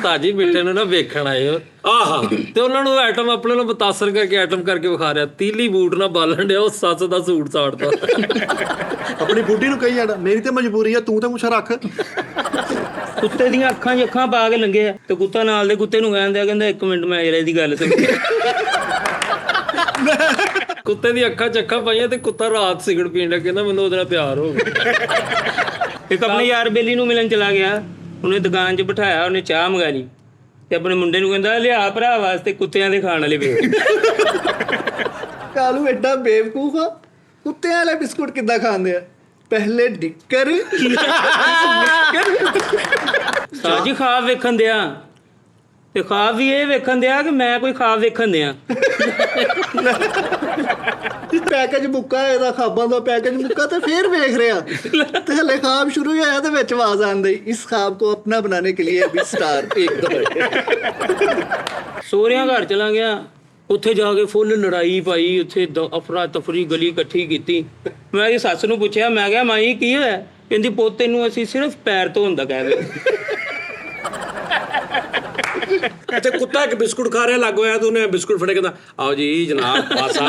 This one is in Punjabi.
ਉਸਤਾਦ ਜੀ ਬੇਟੇ ਨੂੰ ਨਾ ਵੇਖਣ ਆਏ ਹੋ ਆਹਾ ਤੇ ਉਹਨਾਂ ਨੂੰ ਆਈਟਮ ਆਪਣੇ ਨੂੰ ਮੁਤਾਸਰ ਕਰਕੇ ਆਈਟਮ ਕਰਕੇ ਵਿਖਾ ਰਿਹਾ ਤੀਲੀ ਬੂਟ ਨਾਲ ਬਾਲਣ ਡਿਆ ਉਹ ਸੱਸ ਦਾ ਸੂਟ ਸਾੜਦਾ ਆਪਣੀ ਬੁੱਢੀ ਨੂੰ ਕਹੀ ਜਾਣਾ ਮੇਰੀ ਤੇ ਮਜਬੂਰੀ ਆ ਤੂੰ ਤੇ ਮੁੱਛ ਰੱਖ। ਕੁੱਤੇ ਦੀਆਂ ਅੱਖਾਂ 'ਚ ਅੱਖਾਂ ਪਾ ਕੇ ਲੰਘੇ ਆ ਤੇ ਕੁੱਤਾ ਨਾਲ ਦੇ ਕੁੱਤੇ ਨੂੰ ਕਹਿੰਦਾ 1 ਮਿੰਟ ਮੈਂ ਜਰਾ ਇਹਦੀ ਗੱਲ ਸੁਣ। ਕੁੱਤੇ ਦੀ ਅੱਖਾਂ ਚ ਅੱਖਾਂ ਪਾਈਆਂ ਤੇ ਕੁੱਤਾ ਰਾਤ ਸਿਗਰਟ ਪੀਣ ਲੱਗ ਕਹਿੰਦਾ ਮੈਨੂੰ ਉਹਦੇ ਨਾਲ ਪਿਆਰ ਹੋ ਗਿਆ। ਇੱਕ ਆਪਣੇ ਯਾਰ ਬੇਲੀ ਨੂੰ ਮਿਲਣ ਚਲਾ ਗਿਆ ਉਹਨੇ ਦੁਕਾਨ 'ਚ ਬਿਠਾਇਆ ਉਹਨੇ ਚਾਹ ਮੰਗਾ ਲਈ ਤੇ ਆਪਣੇ ਮੁੰਡੇ ਨੂੰ ਕਹਿੰਦਾ ਲਿਆ ਭਰਾ ਵਾਸਤੇ ਕੁੱਤਿਆਂ ਦੇ ਖਾਣ ਵਾਲੇ ਵੇਖ। ਕਾਲੂ ਐਡਾ ਬੇਵਕੂਫ ਆ ਕੁੱਤਿਆਂ ਵਾਲੇ ਬਿਸਕੁਟ ਕਿੱਦਾਂ ਖਾਂਦੇ ਆ ਪਹਿਲੇ ਡਿੱਕਰ ਸਾਜੀ ਖਾਬ ਵੇਖਣ ਦਿਆ ਤੇ ਖਾਬ ਵੀ ਇਹ ਵੇਖਣ ਦਿਆ ਕਿ ਮੈਂ ਕੋਈ ਖਾਬ ਵੇਖਣ ਦਿਆ। ਪੈਕੇਜ ਮੁੱਕਾ ਇਹਦਾ ਖਾਬਾਂ ਦਾ ਪੈਕੇਜ ਮੁੱਕਾ ਤੇ ਫੇਰ ਵੇਖ ਰਿਹਾ ਤੇ ਹਲੇ ਖਾਬ ਸ਼ੁਰੂ ਹੀ ਹੋਇਆ ਤੇ ਵਿੱਚ ਆਵਾਜ਼ ਆਂਦੀ ਇਸ ਖਾਬ को अपना बनाने के लिए भी स्टार 1 ਸੋਹਰਿਆਂ ਘਰ ਚਲਾ ਗਿਆ ਉੱਥੇ ਜਾ ਕੇ ਫੁੱਲ ਲੜਾਈ ਪਾਈ ਉੱਥੇ ਅਫਰਾ ਤਫਰੀ ਗਲੀ ਇਕੱਠੀ ਕੀਤੀ। ਮੈਂ ਇਹਦੀ ਸੱਸ ਨੂੰ ਪੁੱਛਿਆ ਮੈਂ ਕਿਹਾ ਮਾਈ ਕੀ ਹੋਇਆ ਕਹਿੰਦੀ ਪੋਤੇ ਨੂੰ ਅਸੀਂ ਸਿਰਫ ਪੈਰ ਧੋਣ ਦਾ ਕਹਿ ਰਹੇ। ਤੇ ਕੁੱਤਾ ਇੱਕ ਬਿਸਕੁਟ ਖਾ ਰਿਹਾ ਲੱਗ ਹੋਇਆ ਤੇ ਉਹਨੇ ਬਿਸਕੁਟ ਫੜੇ ਕਹਿੰਦਾ ਆਓ ਜੀ ਜਨਾਬ ਪਾਸਾ